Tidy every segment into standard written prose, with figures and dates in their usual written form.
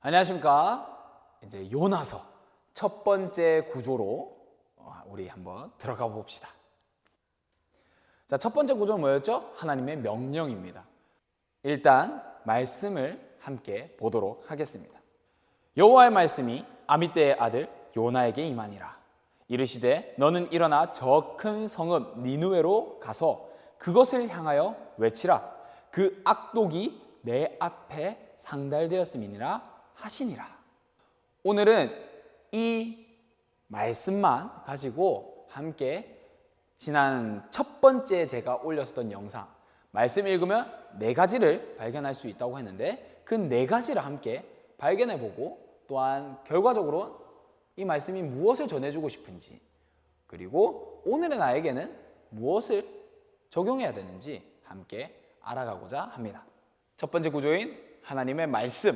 안녕하십니까. 이제 요나서 첫 번째 구조로 우리 한번 들어가 봅시다. 자, 첫 번째 구조는 뭐였죠? 하나님의 명령입니다. 일단 말씀을 함께 보도록 하겠습니다. 여호와의 말씀이 아미떼의 아들 요나에게 임하니라. 이르시되 너는 일어나 저 큰 성읍 니느웨로 가서 그것을 향하여 외치라. 그 악독이 내 앞에 상달되었음이니라 하시니라. 오늘은 이 말씀만 가지고 함께 지난 첫 번째 제가 올렸었던 영상 말씀 읽으면 네 가지를 발견할 수 있다고 했는데 그 네 가지를 함께 발견해보고 또한 결과적으로 이 말씀이 무엇을 전해주고 싶은지 그리고 오늘의 나에게는 무엇을 적용해야 되는지 함께 알아가고자 합니다. 첫 번째 구조인 하나님의 말씀,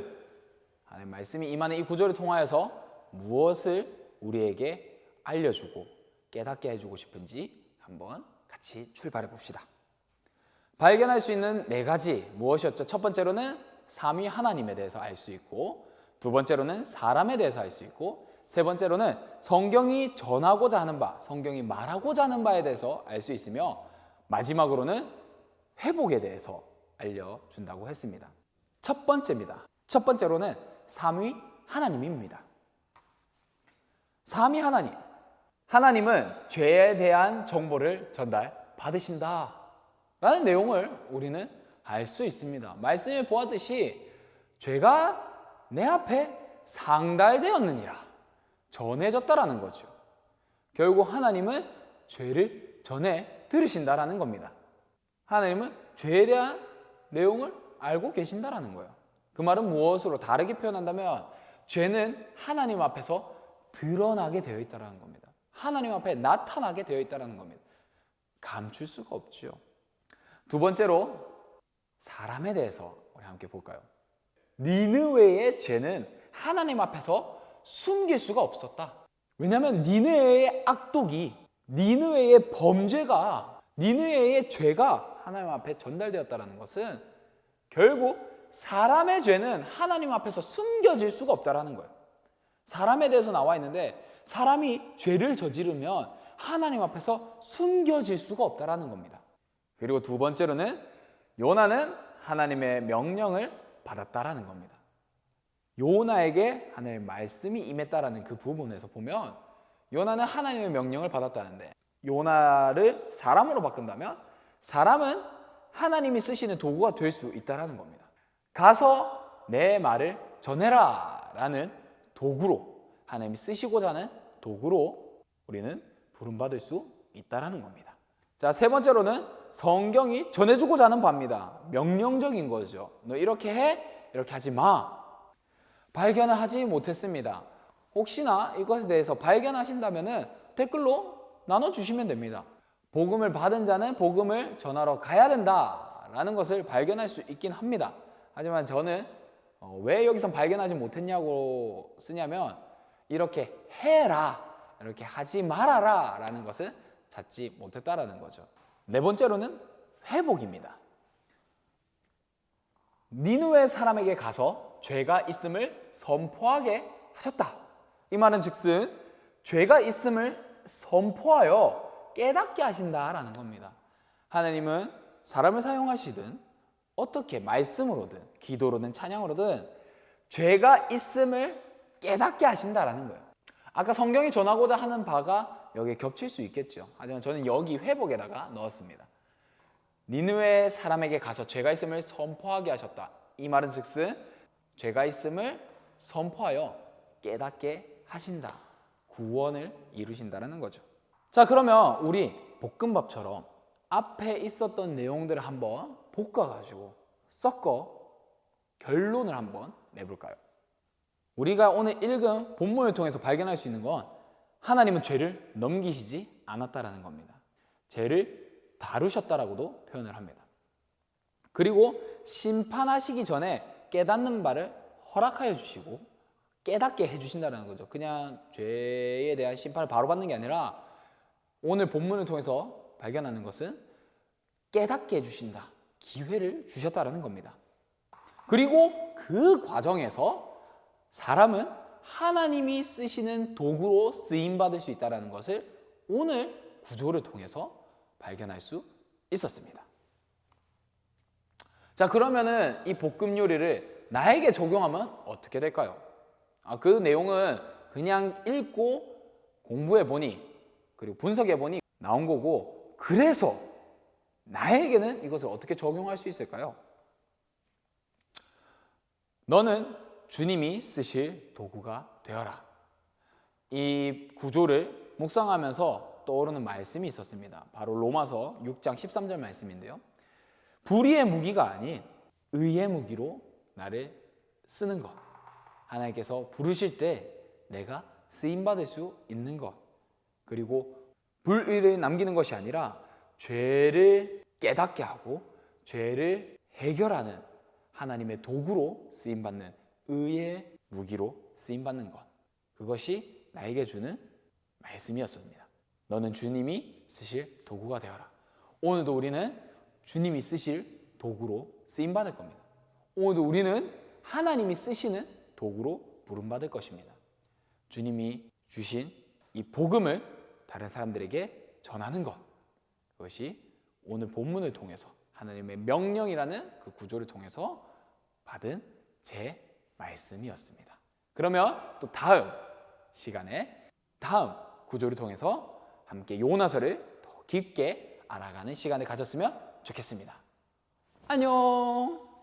하나님의 말씀이 임하는 이 구조를 통하여서 무엇을 우리에게 알려주고 깨닫게 해주고 싶은지 한번 같이 출발해 봅시다. 발견할 수 있는 네 가지 무엇이었죠? 첫 번째로는 삼위 하나님에 대해서 알 수 있고, 두 번째로는 사람에 대해서 알 수 있고, 세 번째로는 성경이 전하고자 하는 바, 성경이 말하고자 하는 바에 대해서 알 수 있으며, 마지막으로는 회복에 대해서 알려준다고 했습니다. 첫 번째입니다. 첫 번째로는 삼위 하나님입니다. 삼위 하나님. 하나님은 죄에 대한 정보를 전달받으신다 라는 내용을 우리는 알 수 있습니다. 말씀에 보았듯이 죄가 내 앞에 상달되었느니라 전해졌다라는 거죠. 결국 하나님은 죄를 전해 들으신다라는 겁니다. 하나님은 죄에 대한 내용을 알고 계신다라는 거예요. 그 말은 무엇으로 다르게 표현한다면 죄는 하나님 앞에서 드러나게 되어 있다는 겁니다. 하나님 앞에 나타나게 되어 있다는 겁니다. 감출 수가 없죠. 두 번째로 사람에 대해서 우리 함께 볼까요? 니느웨의 죄는 하나님 앞에서 숨길 수가 없었다. 왜냐하면 니느웨의 악독이, 니느웨의 범죄가, 니느웨의 죄가 하나님 앞에 전달되었다는 것은 결국 사람의 죄는 하나님 앞에서 숨겨질 수가 없다는 거예요. 사람에 대해서 나와 있는데 사람이 죄를 저지르면 하나님 앞에서 숨겨질 수가 없다는 겁니다. 그리고 두 번째로는 요나는 하나님의 명령을 받았다라는 겁니다. 요나에게 하나님의 말씀이 임했다라는 그 부분에서 보면 요나는 하나님의 명령을 받았다는데 요나를 사람으로 바꾼다면 사람은 하나님이 쓰시는 도구가 될 수 있다는 겁니다. 가서 내 말을 전해라 라는 도구로, 하나님이 쓰시고자 하는 도구로 우리는 부름받을 수 있다는 겁니다. 자, 세 번째로는 성경이 전해주고자 하는 바입니다. 명령적인 거죠. 너 이렇게 해, 이렇게 하지 마. 발견을 하지 못했습니다. 혹시나 이것에 대해서 발견하신다면 댓글로 나눠주시면 됩니다. 복음을 받은 자는 복음을 전하러 가야 된다라는 것을 발견할 수 있긴 합니다. 하지만 저는 왜 여기서 발견하지 못했냐고 쓰냐면 이렇게 해라, 이렇게 하지 말아라 라는 것을 찾지 못했다라는 거죠. 네 번째로는 회복입니다. 니느웨 사람에게 가서 죄가 있음을 선포하게 하셨다. 이 말은 즉슨 죄가 있음을 선포하여 깨닫게 하신다라는 겁니다. 하나님은 사람을 사용하시든 어떻게 말씀으로든 기도로든 찬양으로든 죄가 있음을 깨닫게 하신다라는 거예요. 아까 성경이 전하고자 하는 바가 여기에 겹칠 수 있겠죠. 하지만 저는 여기 회복에다가 넣었습니다. 니느웨 사람에게 가서 죄가 있음을 선포하게 하셨다. 이 말은 즉슨 죄가 있음을 선포하여 깨닫게 하신다. 구원을 이루신다는 거죠. 자, 그러면 우리 볶음밥처럼 앞에 있었던 내용들을 한번 볶아가지고 섞어 결론을 한번 내볼까요? 우리가 오늘 읽은 본문을 통해서 발견할 수 있는 건 하나님은 죄를 넘기시지 않았다라는 겁니다. 죄를 다루셨다라고도 표현을 합니다. 그리고 심판하시기 전에 깨닫는 바를 허락하여 주시고 깨닫게 해주신다는 거죠. 그냥 죄에 대한 심판을 바로 받는 게 아니라 오늘 본문을 통해서 발견하는 것은 깨닫게 해주신다. 기회를 주셨다라는 겁니다. 그리고 그 과정에서 사람은 하나님이 쓰시는 도구로 쓰임받을 수 있다는 것을 오늘 구조를 통해서 발견할 수 있었습니다. 자, 그러면은 이 볶음 요리를 나에게 적용하면 어떻게 될까요? 그 내용은 그냥 읽고 공부해 보니 그리고 분석해 보니 나온 거고, 그래서 나에게는 이것을 어떻게 적용할 수 있을까요? 너는 주님이 쓰실 도구가 되어라. 이 구조를 묵상하면서 떠오르는 말씀이 있었습니다. 바로 로마서 6장 13절 말씀인데요. 불의의 무기가 아닌 의의 무기로 나를 쓰는 것. 하나님께서 부르실 때 내가 쓰임받을 수 있는 것. 그리고 불의를 남기는 것이 아니라 죄를 깨닫게 하고 죄를 해결하는 하나님의 도구로 쓰임받는 의의 무기로 쓰임받는 것. 그것이 나에게 주는 말씀이었습니다. 너는 주님이 쓰실 도구가 되어라. 오늘도 우리는 주님이 쓰실 도구로 쓰임받을 겁니다. 오늘도 우리는 하나님이 쓰시는 도구로 부름받을 것입니다. 주님이 주신 이 복음을 다른 사람들에게 전하는 것. 그것이 오늘 본문을 통해서 하나님의 명령이라는 그 구조를 통해서 받은 제 말씀이었습니다. 그러면 또 다음 시간에 다음 구조를 통해서 함께 요나서를 더 깊게 알아가는 시간을 가졌으면 좋겠습니다. 안녕.